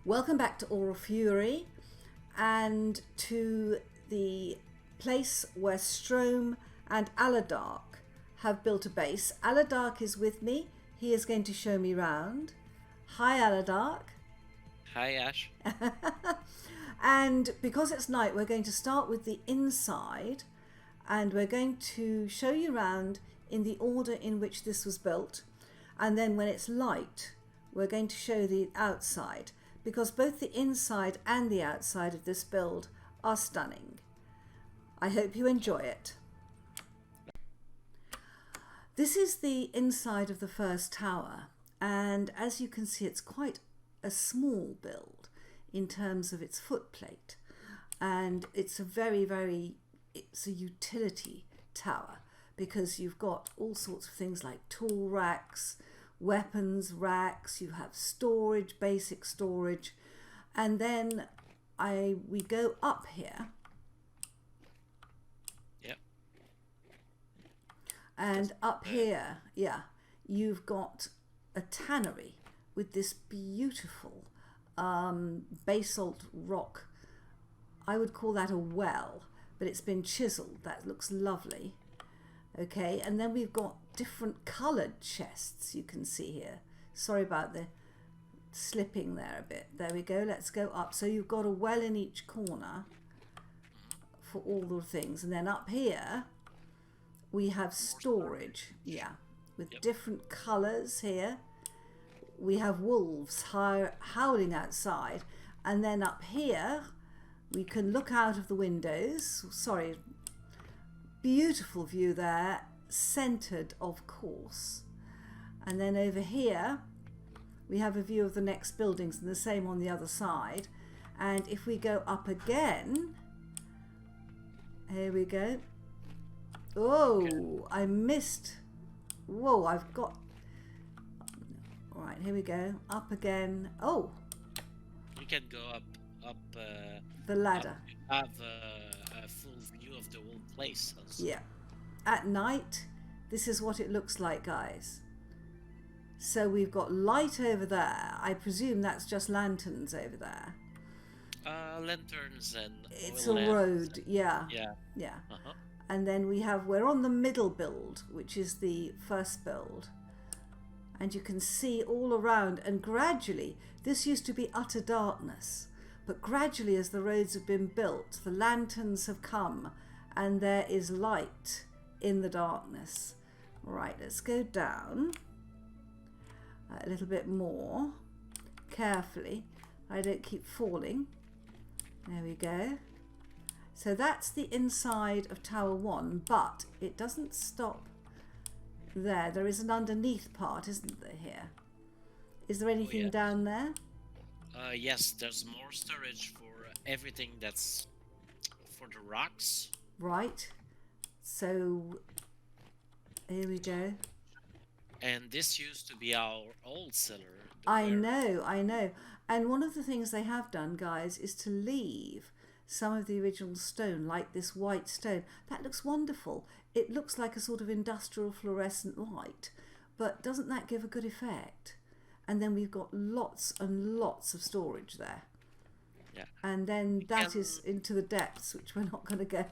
Welcome back to Oral Fury and to the place where Stroam and Aledark have built a base. Aledark is with me. He is going to show me round. Hi, Aledark. Hi, Ash. And because it's night, we're going to start with the inside and we're going to show you round in the order in which this was built. And then when it's light, we're going to show the outside, because both the inside and the outside of this build are stunning. I hope you enjoy it. This is the inside of the first tower, and as you can see, it's quite a small build in terms of its footplate, and it's a utility tower, because you've got all sorts of things like tool racks, weapons racks, you have storage, basic storage, and then we go up here. Yep. And up here, yeah, you've got a tannery with this beautiful basalt rock. I would call that a well, but it's been chiseled. That looks lovely. Okay, and then we've got different colored chests you can see here. Sorry about the slipping there a bit. There we go. Let's go up. So you've got a well in each corner for all the things, and then up here we have storage, yeah, with different colors here. We have wolves howling outside, and then up here we can look out of the windows. Sorry, beautiful view there, centered of course. And then over here we have a view of the next buildings, and the same on the other side. And if we go up again, here we go. Oh, I missed. Whoa, I've got. All right, here we go. Up again. Oh, You can go up the ladder. have a full view of the whole place. Also. Yeah. At night, this is what it looks like, guys. So we've got light over there. I presume that's just lanterns over there. Lanterns and It's oil a lamps road, and- yeah. Yeah. Yeah. Uh-huh. And then we're on the middle build, which is the first build. And you can see all around, and gradually, this used to be utter darkness, but gradually as the roads have been built, the lanterns have come and there is light in the darkness. Right, let's go down a little bit more carefully. I don't keep falling. There we go. So that's the inside of Tower 1, but it doesn't stop there. There is an underneath part, isn't there, here? Is there anything yes. down there? Yes, there's more storage for everything that's for the rocks. Right. So here we go. And this used to be our old cellar. I know. And one of the things they have done, guys, is to leave some of the original stone, like this white stone. That looks wonderful. It looks like a sort of industrial fluorescent light, but doesn't that give a good effect? And then we've got lots and lots of storage there. Yeah. And then that is into the depths, which we're not going to go.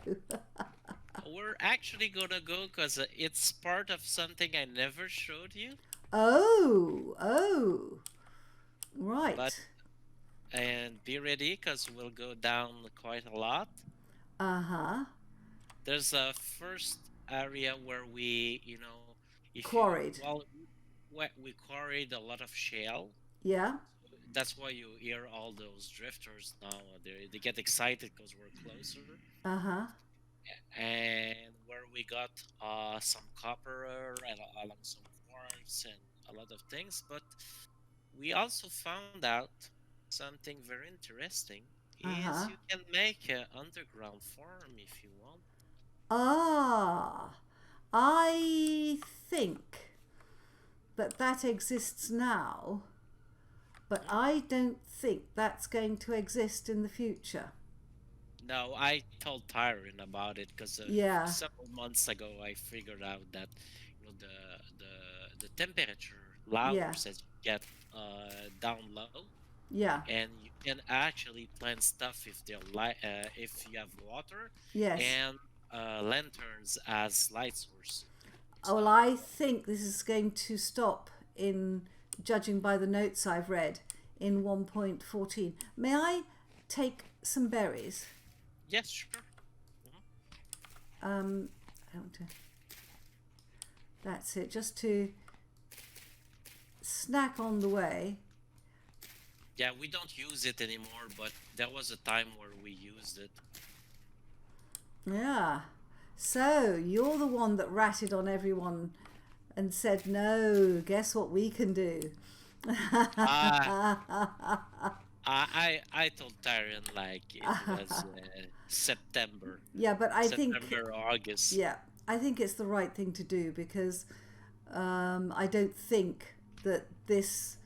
We're actually gonna go because it's part of something I never showed you. Oh, right. And be ready because we'll go down quite a lot. Uh-huh. There's a first area where we, Quarried. We quarried a lot of shale. Yeah. That's why you hear all those drifters now. They get excited because we're closer. Uh-huh. And where we got some copper and along some quartz and a lot of things. But we also found out something very interesting. Is you can make an underground farm if you want. I think that exists now, but I don't think that's going to exist in the future. No, I told Tyron about it because Yeah. several months ago I figured out that the temperature lowers as you get down low. Yeah. and you can actually plant stuff if they light, if you have water Yes. and lanterns as light source. Oh, So well, I think this is going to stop in, judging by the notes I've read, in 1.14. May I take some berries? yes, sure. Mhm. I want to, that's it, just to snack on the way. Yeah, we don't use it anymore, but there was a time where we used it. Yeah. So you're the one that ratted on everyone and said, no, guess what we can do? Uh, I told Tyrion like it was September, Yeah, but I think, September, August. yeah, I think it's the right thing to do because I don't think that this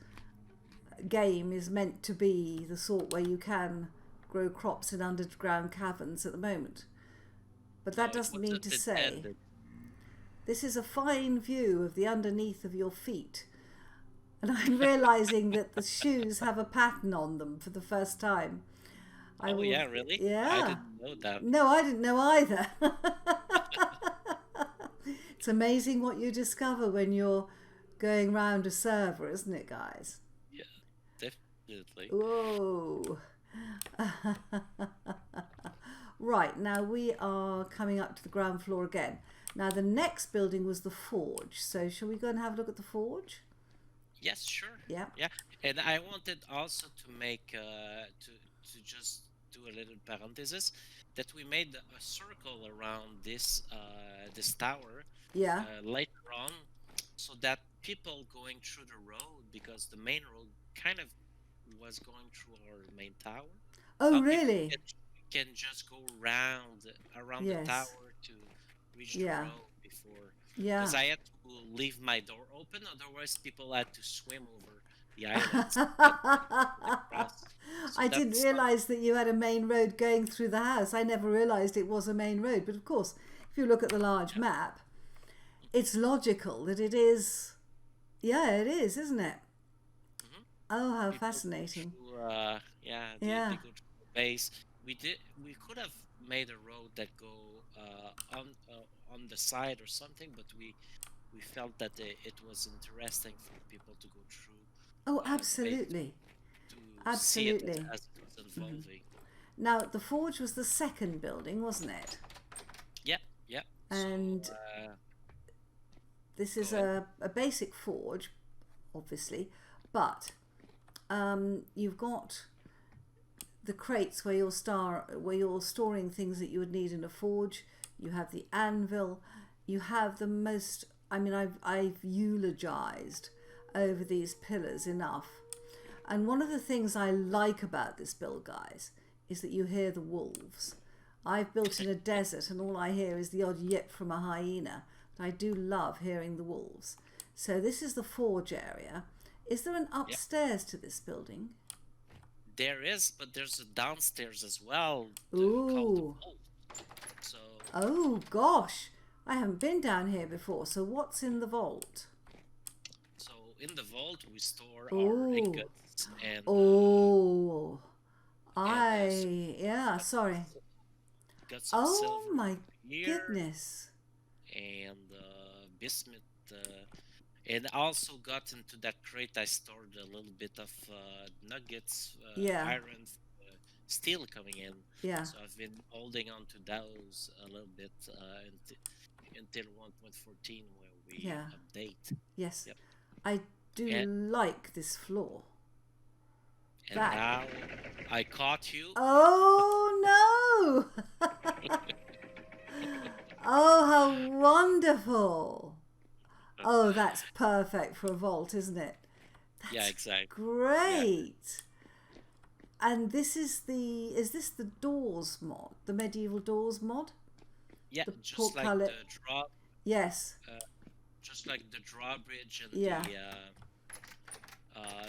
game is meant to be the sort where you can grow crops in underground caverns at the moment. But No, that it doesn't mean wasn't to say intended. this is a fine view of the underneath of your feet. And I'm realizing that the shoes have a pattern on them for the first time. I Oh will, yeah, really? I yeah. didn't know that. No, I didn't know either. It's amazing what you discover when you're going round a server, isn't it, guys? Yeah, definitely. Whoa. Right, now we are coming up to the ground floor again. Now the next building was the forge. So shall we go and have a look at the forge? Yes, sure. Yeah. Yeah, and I wanted also to make to just do a little parenthesis that we made a circle around this tower Yeah. later on, so that people going through the road, because the main road kind of was going through our main tower. Oh, People really? can just go around the Yes. tower to reach the Yeah. road before, because Yeah. I had to leave my door open, otherwise people had to swim over the islands to get across. So I didn't that's not. realize that you had a main road going through the house. I never realized it was a main road. But of course, if you look at the large Yeah. map, it's logical that it is. Yeah, it is, isn't it? Hmm. Oh, how People go fascinating. through, yeah, they Yeah. go through the base. We could have made a road that go on the side or something, but we felt that it was interesting for people to go through Oh, the base absolutely. to see it Absolutely. as it was unfolding. Now, the forge was the second building, wasn't it? Yeah, yeah. So And this go is ahead. a basic forge, obviously, but you've got the crates where where you're storing things that you would need in a forge. You have the anvil. You have the most. I mean, I've eulogized over these pillars enough. And one of the things I like about this build, guys, is that you hear the wolves. I've built in a desert, and all I hear is the odd yip from a hyena. But I do love hearing the wolves. So this is the forge area. Is there an Yeah, upstairs to this building? there is, but there's a downstairs as well, called the Ooh. vault. So Oh gosh. I haven't been down here before. So what's in the vault? so in the vault we store our Oh. ingots Oh. and Yeah, got sorry. got some Oh silver my here goodness. and bismuth. And also got into that crate. I stored a little bit of nuggets, Yeah. iron, steel coming in. Yeah. So I've been holding on to those a little bit until 1.14 where we Yeah. update. Yes. Yep. I do And like this floor. and That. now I caught you. Oh no! Oh, how wonderful! Oh, that's perfect for a vault, isn't it? Yeah, That's exactly. Yeah, great. And is this the doors mod, the medieval doors mod? yeah. The portcullis. Yes. Uh, just like the drawbridge and Yeah.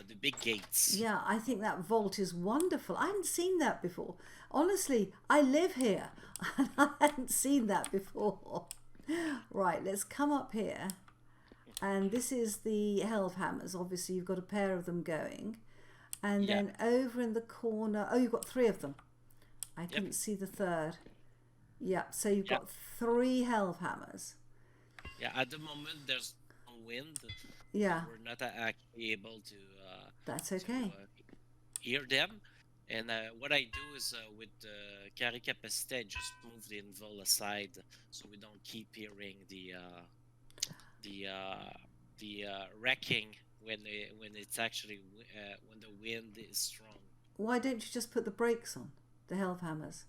the big gates. Yeah, I think that vault is wonderful. I hadn't seen that before. Honestly, I live here and I hadn't seen that before. Right, let's come up here. And this is the Helve hammers. Obviously, you've got a pair of them going. And Yeah. then over in the corner, oh, you've got three of them. I Yep. couldn't see the third. Yep, so you've Yeah. got three Hellhammers. Yeah. At the moment, there's no wind, so Yeah, we're not actually able that's to okay. hear them. And what I do is with the carry capacity, I just move the invol aside so we don't keep hearing the wrecking when it's actually when the wind is strong. Why don't you just put the brakes on the Hellhammers?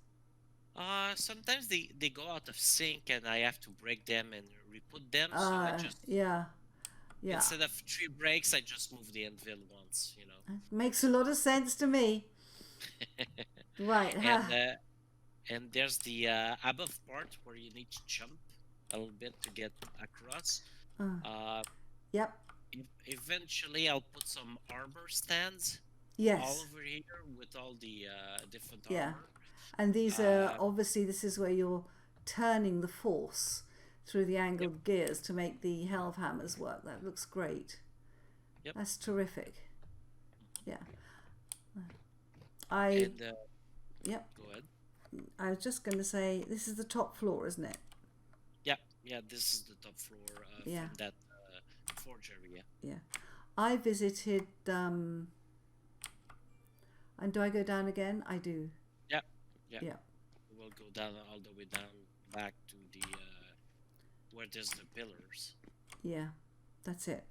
Sometimes they go out of sync and I have to break them and re-put them. So I just Yeah, yeah. instead of three breaks, I just move the anvil once, you know. Makes a lot of sense to me. Right, and there's the above part where you need to jump a little bit to get across. Uh, yep, Eventually, I'll put some armor stands all yes, over here with all the different yeah. armor. And these are Uh, obviously, this is where you're turning the force through the yep, angled gears to make the Hellhammers work. That looks great. yep. That's terrific. Yeah. I, And yep. go ahead. I was just going to say, this is the top floor, isn't it? Yeah, yeah. This is the top floor Yeah. from that forge area. Yeah. I visited, and do I go down again? I do. Yeah, yeah. Yeah. We'll go down all the way down back to the where there's the pillars. Yeah. That's it.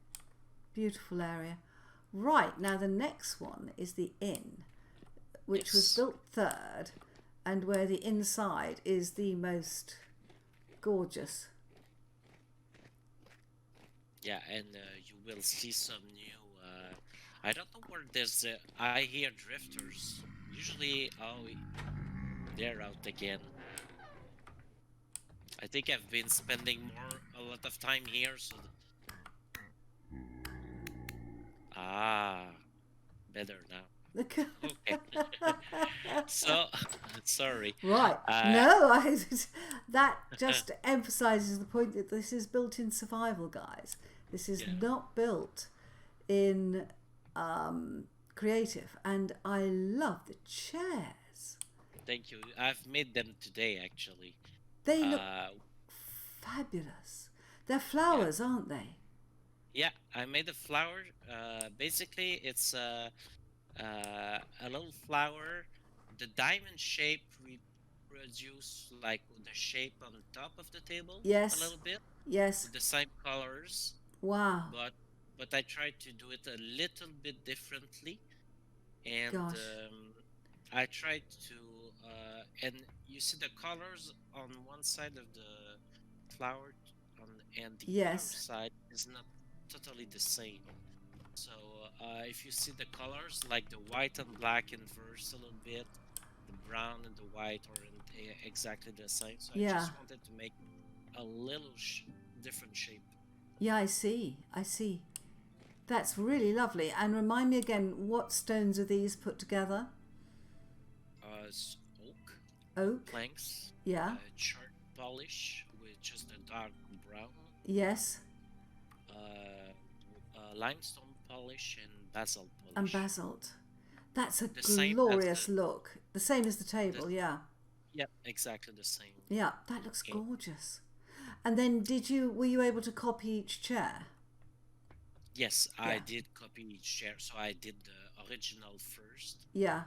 Beautiful area. Right. Now the next one is the inn, which was Yes. built third, and where the inside is the most gorgeous. Yeah, and you will see some new. I don't know where there's. I hear drifters. Usually, oh, they're out again. I think I've been spending a lot of time here, so. Ah, better now. Okay. So, sorry. Right. Uh, No, that just emphasizes the point that this is built in survival, guys. This is yeah. not built in creative. And I love the chairs. Thank you. I've made them today, actually. They look Uh, fabulous. They're yeah. flowers, aren't they? Yeah, I made a flower. Basically, it's a little flower. The diamond shape reproduce like the shape on top of the table a Yes. little bit Yes. with the same colors, Wow. but I tried to do it a little bit differently, and Gosh. I tried to and you see the colors on one side of the flower and the other Yes. side is not totally the same. So if you see the colors, like the white and black inverse a little bit, the brown and the white are exactly the same. So I Yeah. just wanted to make a little different shape. Yeah, I see. I see. That's really lovely. And remind me again, what stones are these put together? It's oak Oak. planks, Yeah. chart polish, which is the dark brown, Yes. limestone polish, and basalt And polish. basalt. That's a The same as glorious look. The same as the table, the yeah. yep, exactly the same. Yeah, that looks And gorgeous. And then were you able to copy each chair? yes, I Yeah. did copy each chair. So I did the original first, Yeah.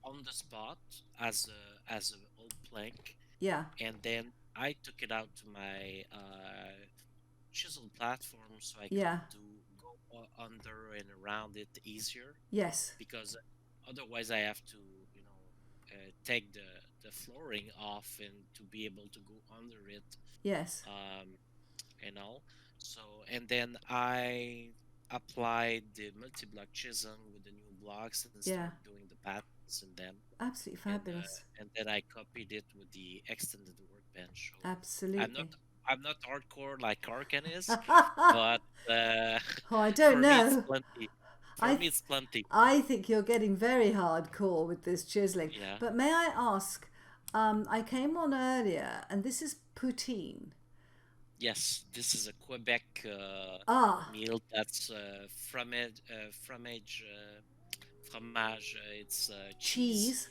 on the spot as a old plank, Yeah. and then I took it out to my chisel platform so I Yeah. could go under and around it easier, Yes. because otherwise I have to take the flooring off and to be able to go under it, Yes. um, and all. So and then I applied the multi-block chisel with the new blocks and Yeah. start doing the patterns in them, Absolutely fabulous. and then I copied it with the extended workbench. So I'm not Absolutely. I'm not hardcore like Arkan is, Oh, but I don't for me it's know. plenty. For I me it's plenty. I think you're getting very hardcore with this chiseling. Yeah. But may I ask, I came on earlier and this is poutine. Yes, this is a Quebec Ah, meal that's fromage fromage. It's cheese, Cheese.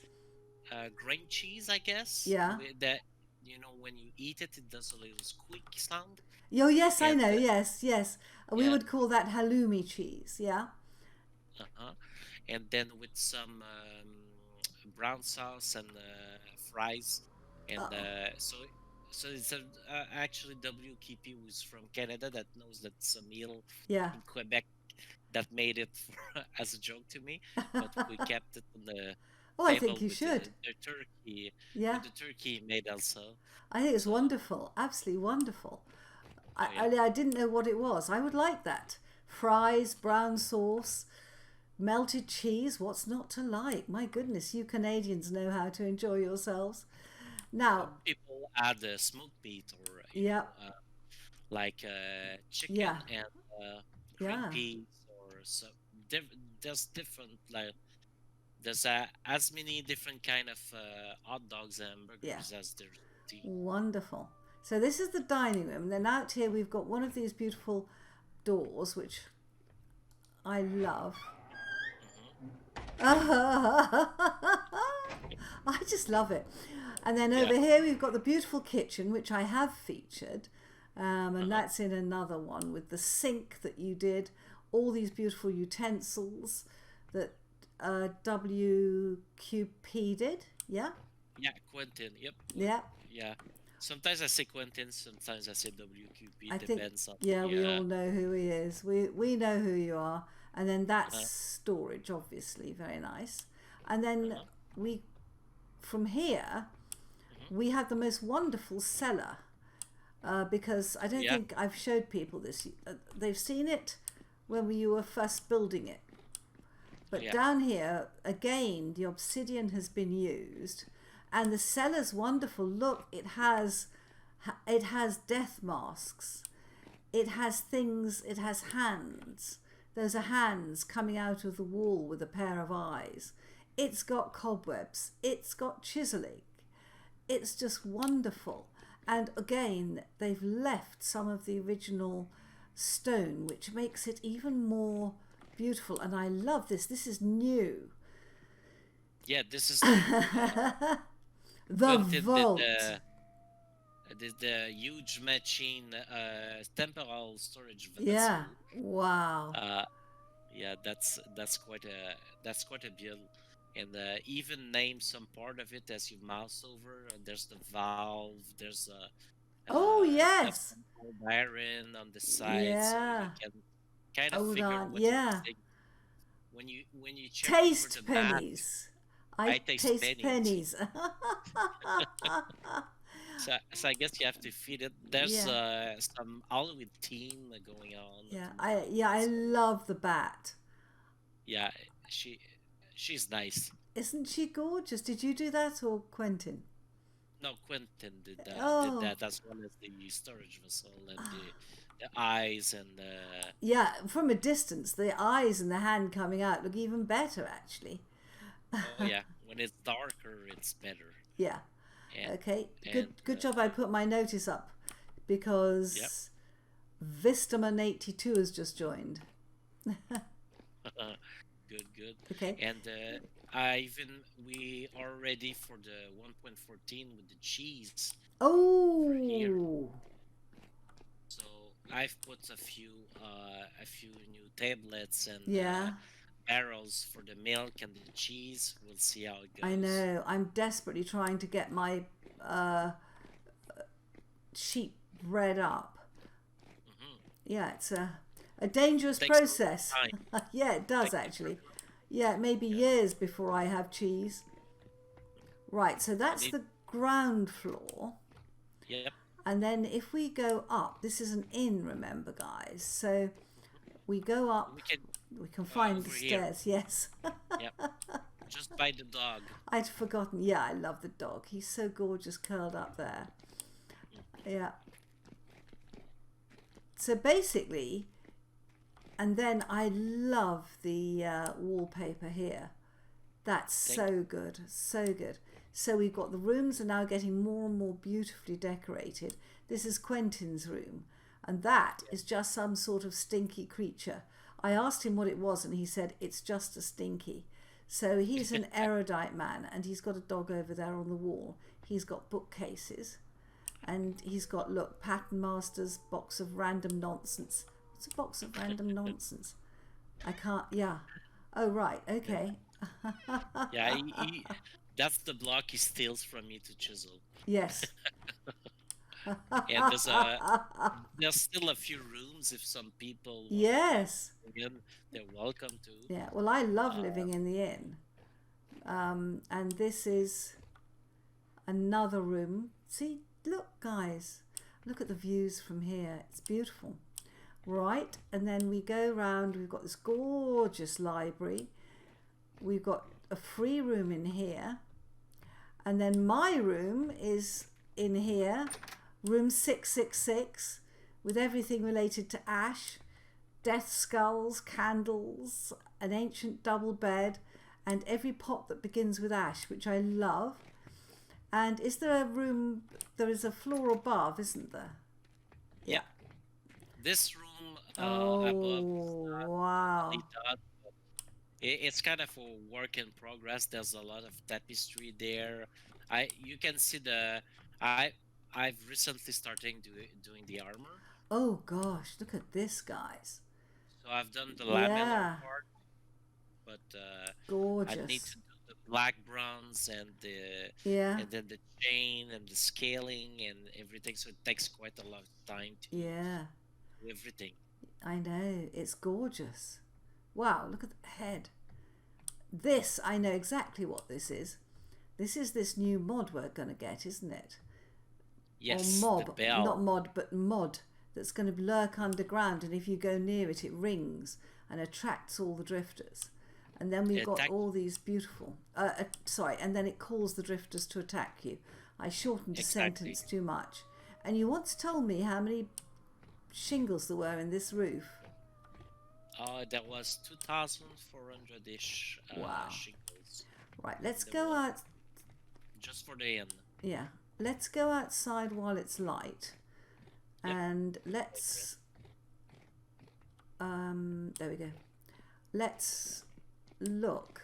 grain cheese, I guess. Yeah. That when you eat it, it does a little squeaky sound, Oh, yes, I and know. Yes, yes. We yeah, would call that halloumi cheese. Yeah. uh-huh. And then with some brown sauce and fries, and Oh, so it's actually WKP was from Canada that knows that's a meal yeah. in Quebec that made it as a joke to me, but we kept it on the Oh, I think table you with should. the turkey Yeah. with the turkey made also. I think it's So wonderful. Absolutely wonderful. oh yeah, I didn't know what it was. I would like that. Fries, brown sauce, melted cheese. What's not to like? My goodness, you Canadians know how to enjoy yourselves. Now, some people add smoked meat or yeah, like chicken yeah, and green yeah, peas or so. There's different like there's as many different kind of hot dogs and yeah. burgers as there's tea. Wonderful. So this is the dining room. Then out here we've got one of these beautiful doors, which I love. Hmm. I just love it. And then Yeah. over here we've got the beautiful kitchen, which I have featured. And Uh-huh. that's in another one with the sink that you did, all these beautiful utensils that WQP did. Yeah? Yeah, Quentin. Yep. Yeah. Yeah. Sometimes I say Quentin, sometimes I say WQP. I think, Depends on yeah, the we all know who he is. We know who you are. And then that's uh, storage, obviously, very nice. And then uh-huh. we, from here, Hmm. we have the most wonderful cellar because I don't Yeah. think I've showed people this. They've seen it when you were first building it. But Yeah. down here, again, the obsidian has been used, and the cellar's wonderful. Look, it has death masks. It has things. It has hands. Those are hands coming out of the wall with a pair of eyes. It's got cobwebs. It's got chiseling. It's just wonderful. And again, they've left some of the original stone, which makes it even more beautiful. And I love this. This is new. Yeah. This is new. The Quentin did vault. the huge machine temporal storage Yeah. vessel. Wow. Uh, yeah, that's quite a build, and even name some part of it as you mouse over. There's the valve. There's Oh, that's yes. some old iron on the side, so you Yeah. can kind of Hold figure on. what you're Yeah. missing when you check over the Taste mat. pennies. I I taste taste pennies. pennies. So I guess you have to feed it. There's Yeah. some Halloween theme going on Yeah. from I so love the bat. yeah, she she's nice. Isn't she gorgeous? Did you do that or Quentin? No, Quentin did Oh, that as well as the storage vessel and the eyes and yeah. From a distance, the eyes and the hand coming out look even better, actually. oh yeah, when it's darker it's better. Yeah. And Okay. and Good job. I put my notice up yep. because Vistaman82 has just joined. Good, good. Okay. And I even we are ready for the 1.14 with the cheese over here. Oh, So I've put a few new tablets and yeah. barrels for the milk and the cheese. We'll see how it I goes. know. I'm desperately trying to get my uh, sheep bred up. Hmm. Yeah, it's a dangerous Takes a long process. time. Yeah, it does Takes a actually. very long Yeah, it may be Yeah. years before I have cheese. Right, so You that's need. the ground floor. Yep. And then if we go up, this is an inn, remember, guys. So we go up, We can we can find the over here. stairs, yes. Yep. Just by the dog. I'd forgotten. Yeah, I love the dog. He's so gorgeous curled up there. Yeah. So basically, and then I love the wallpaper here. That's Thank so good, so good. So we've got the rooms are now getting more and more beautifully decorated. This is Quentin's room, and that is just some sort of stinky creature. I asked him what it was, and he said it's just a stinky. So he's an erudite man, and he's got a dog over there on the wall. He's got bookcases, and he's got, look, Pattern Masters, box of random nonsense. What's a box of random nonsense? I can't, yeah. Oh, right, okay. Yeah, that's the block he steals from me to chisel. Yes. And there's still a few rooms if some people want Yes. to in, they're welcome to. Yeah, well, I love Uh, living in the inn. And this is another room. See, look, guys, look at the views from here. It's beautiful. Right, and then we go round. We've got this gorgeous library. We've got a free room in here. And then my room is in here, room 666, with everything related to ash, death skulls, candles, an ancient double bed, and every pot that begins with ash, which I love. And is there a room, there is a floor above, isn't there? yeah. This room Oh, above wow. it's kind of a work in progress. There's a lot of tapestry there. You can see I've recently started doing the armor. Oh gosh, look at this, guys. So I've done the Yeah, lamellar part, but I need gorgeous. to do the black bronze Yeah, and then the chain and the scaling and everything. So it takes quite a lot of time to yeah, do everything. I know. It's gorgeous. Wow, look at the head. This, I know exactly what this is. This is this new mod we're going to get, isn't it? Or Yes, the mob, not bell. mod, but mod, that's going to lurk underground, and if you go near it, it rings and attracts all the drifters. And then we've got Attack all these beautiful, and then it calls the drifters to attack you. I shortened the exactly. sentence too much. And you once told me how many shingles there were in this roof. That was 2,400-ish Wow. shingles. Right, let's There go was out. just for the inn. Yeah, let's go outside while it's light. Yep. And I agree. let's, there we go. Let's look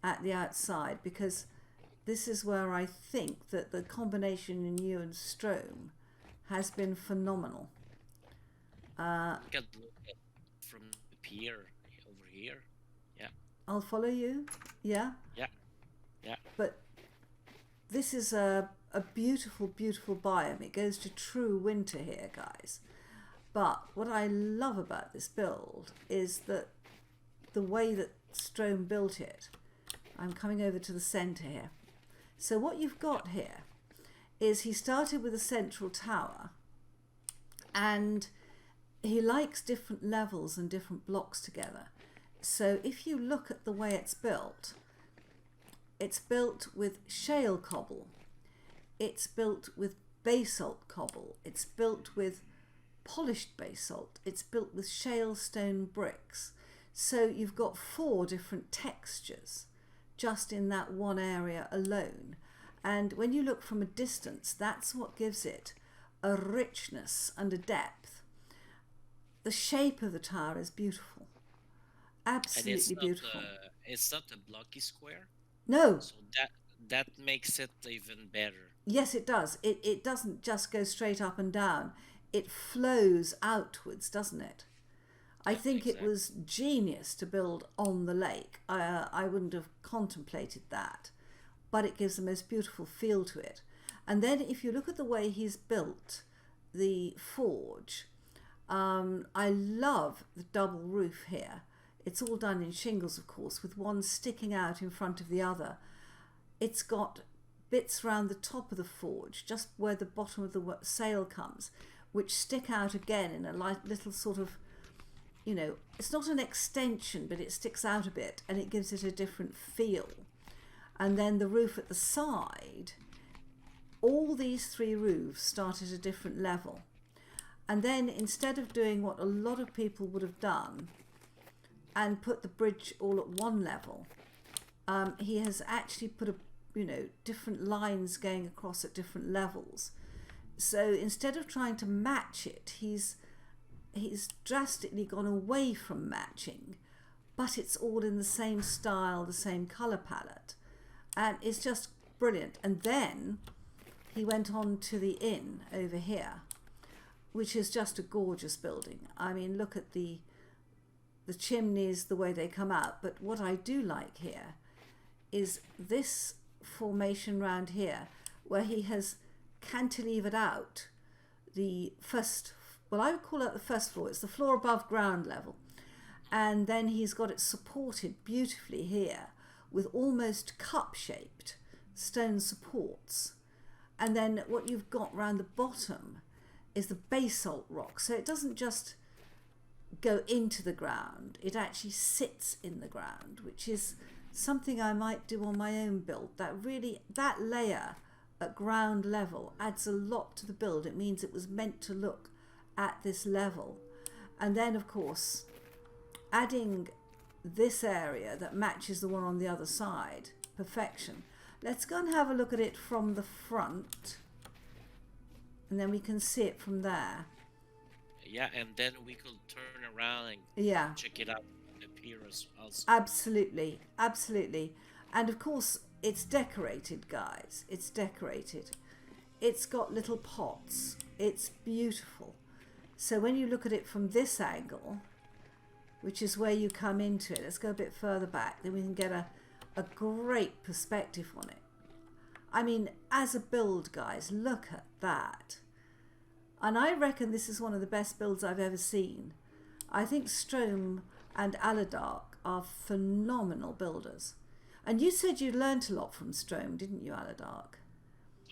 at the outside, because this is where I think that the combination in you and Stroam has been phenomenal. You can look at from the pier over here. Yeah, I'll follow you. Yeah, yeah, yeah. but this is a beautiful, beautiful biome. It goes to true winter here, guys. But what I love about this build is that the way that Stroam built it. I'm coming over to the centre here. So what you've got here is he started with a central tower, and he likes different levels and different blocks together. So if you look at the way it's built with shale cobble, it's built with basalt cobble, it's built with polished basalt, it's built with shale stone bricks. So you've got 4 different textures just in that one area alone. And when you look from a distance, that's what gives it a richness and a depth. The shape of the tower is beautiful. And it's Absolutely not beautiful. it's not a blocky square, No, so that makes it even better. yes, it does. It doesn't just go straight up and down. It flows outwards, doesn't it? I Yep, think it exactly. was genius to build on the lake. I wouldn't have contemplated that, but it gives the most beautiful feel to it. And then if you look at the way he's built the forge, I love the double roof here. It's all done in shingles, of course, with one sticking out in front of the other. It's got bits around the top of the forge, just where the bottom of the sail comes, which stick out again in a little sort of, it's not an extension, but it sticks out a bit and it gives it a different feel. And then the roof at the side, all these 3 roofs start at a different level. And then instead of doing what a lot of people would have done and put the bridge all at one level, he has actually put different lines going across at different levels. So instead of trying to match it, he's drastically gone away from matching, but it's all in the same style, the same colour palette. And it's just brilliant. And then he went on to the inn over here, which is just a gorgeous building. I mean, look at the chimneys, the way they come out. But what I do like here is this formation round here, where he has cantilevered out the first, well, I would call it the first floor. It's the floor above ground level. And then he's got it supported beautifully here with almost cup-shaped stone supports. And then what you've got round the bottom is the basalt rock. So it doesn't just go into the ground, it actually sits in the ground, which is something I might do on my own build. That layer at ground level adds a lot to the build. It means it was meant to look at this level. And then of course adding this area that matches the one on the other side, perfection. Let's go and have a look at it from the front, and then we can see it from there. Yeah, and then we could turn around and check it out up here as well. Absolutely, absolutely. And of course it's decorated, guys. It's decorated. It's got little pots. It's beautiful. So when you look at it from this angle, which is where you come into it, let's go a bit further back, then we can get a great perspective on it. I mean, as a build, guys, look at that. And I reckon this is one of the best builds I've ever seen. I think Stroam and Aledark are phenomenal builders. And you said you learnt a lot from Stroam, didn't you, Aledark?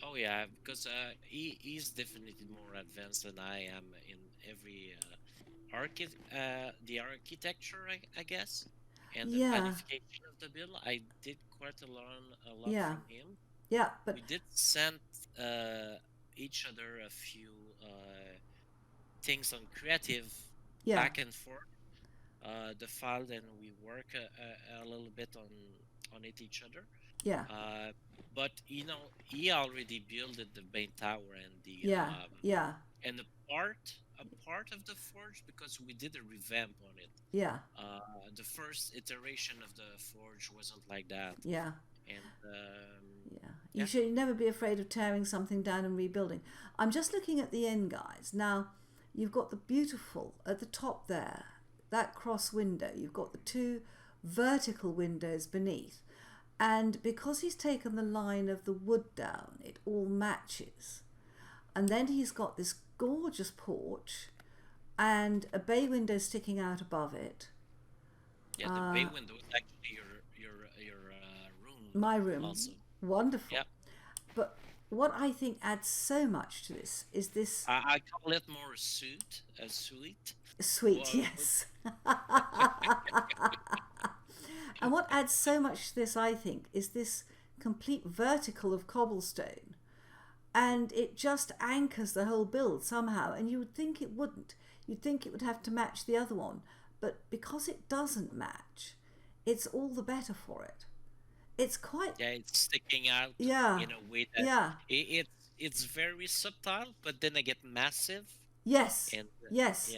Oh yeah, because he's definitely more advanced than I am in every the architecture, I guess, and the planification of the build. I did quite a lot from him. Yeah, but we did send each other a few things on creative back and forth. The file, and we work a little bit on it each other. Yeah. But you know, he already built the main tower and the and a part of the forge, because we did a revamp on it. Yeah. The first iteration of the forge wasn't like that. Yeah. And you should never be afraid of tearing something down and rebuilding. I'm just looking at the end, guys. Now, you've got the beautiful at the top there, that cross window. You've got the two vertical windows beneath. And because he's taken the line of the wood down, it all matches. And then he's got this gorgeous porch and a bay window sticking out above it. Yeah, the bay window is actually your room. My room. Also. Wonderful. Yeah. But what I think adds so much to this is this. I call it more sweet. Sweet, yes. And what adds so much to this, I think, is this complete vertical of cobblestone. And it just anchors the whole build somehow. And you would think it wouldn't. You'd think it would have to match the other one. But because it doesn't match, it's all the better for it. It's quite... Yeah, it's sticking out in a way that it's very subtle, but then they get massive. Yes, and, yes.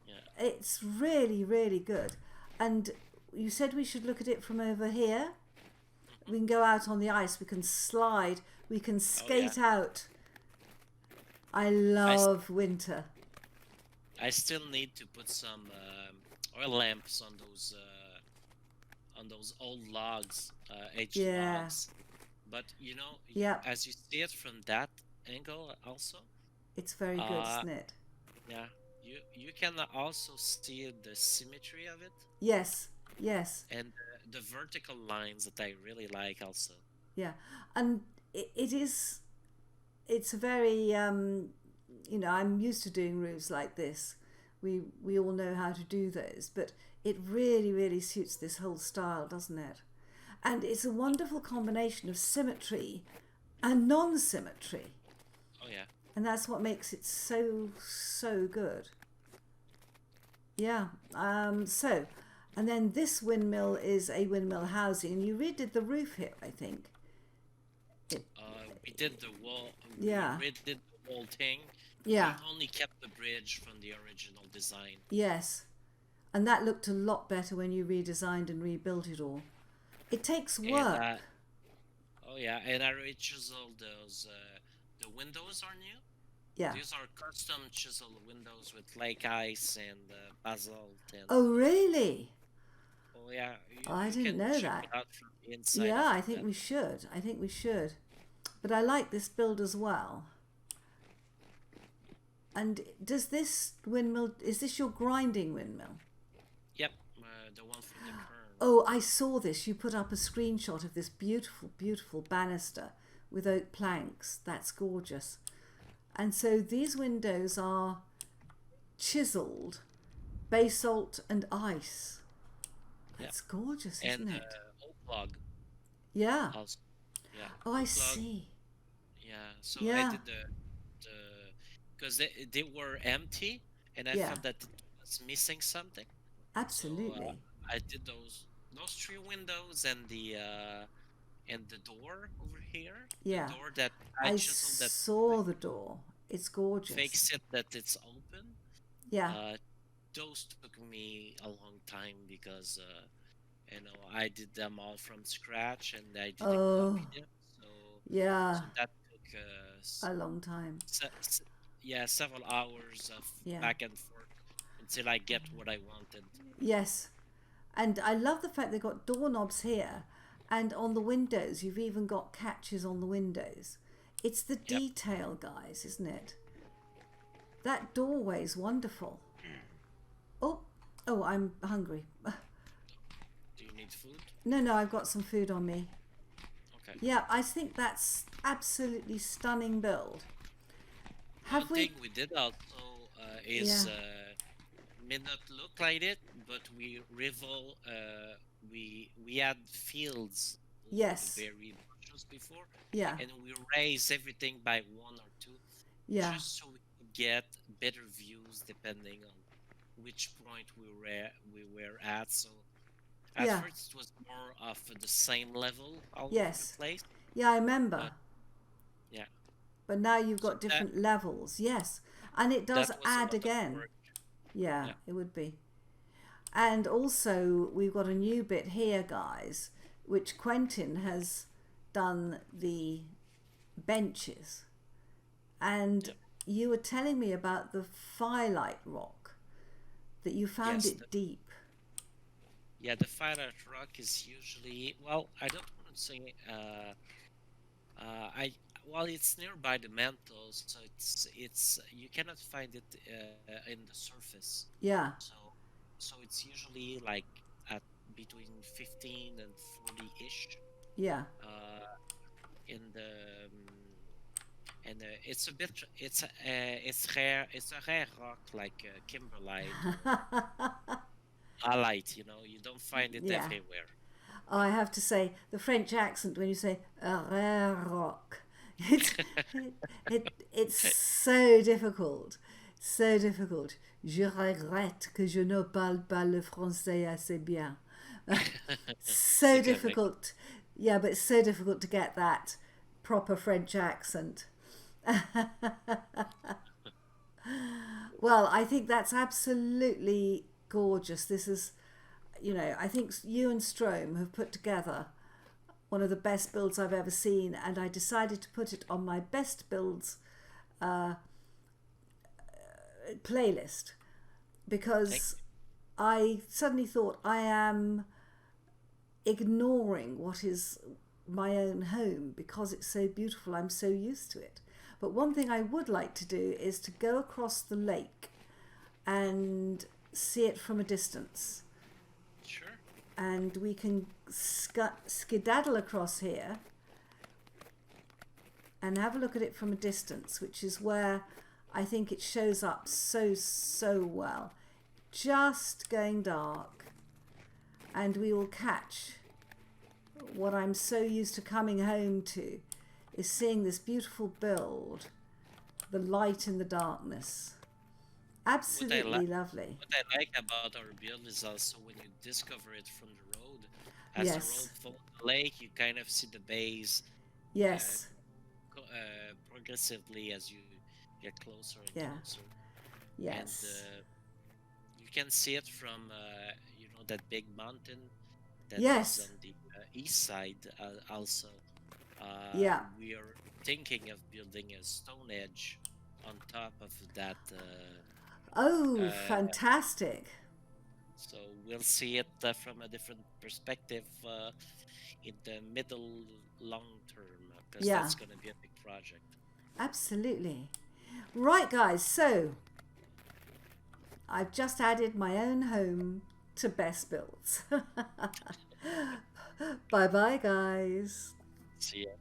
Yeah. It's really, really good. And you said we should look at it from over here. We can go out on the ice, we can slide, we can skate out. I love winter. I still need to put some oil lamps on those old logs, logs. But you know, as you see it from that angle also, it's very good, isn't it? Yeah, you can also see the symmetry of it. Yes, yes. And the vertical lines that I really like also. Yeah, and it's a very you know, I'm used to doing roofs like this. We all know how to do those, but it really, really suits this whole style, doesn't it? And it's a wonderful combination of symmetry and non-symmetry. Oh yeah. And that's what makes it so, so good. Yeah. So, and then this windmill is a windmill housing, and you redid the roof here, I think. We did the wall. Yeah. We redid the whole thing. Yeah. We only kept the bridge from the original design. Yes. And that looked a lot better when you redesigned and rebuilt it all. It takes And work. oh yeah, and I already chiseled those. The windows are new. Yeah. These are custom chiseled windows with lake ice and basalt and. Oh, really? Oh yeah, Oh, I you didn't can know check that. it out from the inside Yeah, of I that. think we should. I think we should. But I like this build as well. And does this windmill, is this your grinding windmill? Yep, the one for the kern. Oh, I saw this. You put up a screenshot of this beautiful, beautiful banister with oak planks. That's gorgeous. And so these windows are chiseled basalt and ice. Yeah, That's gorgeous, and isn't it? oak log Yeah. also. Yeah, Oh, I oak log. see. Yeah, so I Yeah. did the because they were empty, and I Yeah. felt that it was missing something. So Absolutely. I did those three windows and the door over here, the Yeah. door that I I chiseled that saw like the door. It's gorgeous. fakes it that it's open. Yeah. Uh, those took me a long time because I did them all from scratch and I didn't Oh, copy them. So yeah. so that took A long time. yeah, several hours of Yeah. back and forth until I get what I wanted. Yes. And I love the fact they've got doorknobs here, and on the windows, you've even got catches on the windows. It's the Yep. detail, guys, isn't it? That doorway's wonderful. Oh, oh, I'm hungry. Do you need food? No, no, I've got some food on me. Okay. Yeah, I think that's absolutely stunning build. One Have thing we? we did also Yeah. is may not look like it, but we had fields along the Yes. berry bushes before, Yeah. and we raised everything by one or two, Yeah. just so we could get better views depending on which point we were at. So at Yeah. first it was more of the same level all over the Yes. place, Yeah, I remember. but yeah, But now you've so got different levels. Yes. And it does that was a add lot of again. work. Yeah, Yeah. it would be. And also, we've got a new bit here, guys, which Quentin has done the benches. And Yep. you were telling me about the firelight rock, that you found Yes. it deep. Yeah, the Firelight Rock is usually well. I don't want to say. I well, it's nearby the mantle, so it's you cannot find it in the surface. Yeah, So it's usually like at between 15 and 40 ish. yeah. In the and it's a bit it's rare. It's a rare rock like kimberlite or alite. You don't find it Yeah. everywhere. Oh, I have to say, the French accent when you say a rare rock, it's, it's so difficult. So difficult. Je regrette que je ne parle pas le français assez bien. So C'est correct. difficult. Yeah, but it's so difficult to get that proper French accent. Well, I think that's absolutely gorgeous. This is, I think you and Stroam have put together one of the best builds I've ever seen, and I decided to put it on my best builds playlist Thank because I suddenly thought I am ignoring what is my own home because it's so beautiful. I'm so used to it. But one thing I would like to do is to go across the lake and see it from a distance. Sure. And we can skedaddle across here and have a look at it from a distance, which is where I think it shows up so well. Just going dark, and we will catch what I'm so used to coming home to is seeing this beautiful build, the light in the darkness. Absolutely lovely. What I like about our build is also when you discover it from the road. As the road Yes, follows the lake, you kind of see the bays yes, progressively as you get closer and yeah, closer, and yes, you can see it from that big mountain that is Yes. on the east side. Also, Yeah. we are thinking of building a stone edge on top of that. Oh, Uh, fantastic. so we'll see it from a different perspective in the middle long term, because Yeah, that's going to be a big project. absolutely. Right, guys. So I've just added my own home to Best Builds. Bye bye, guys. See ya.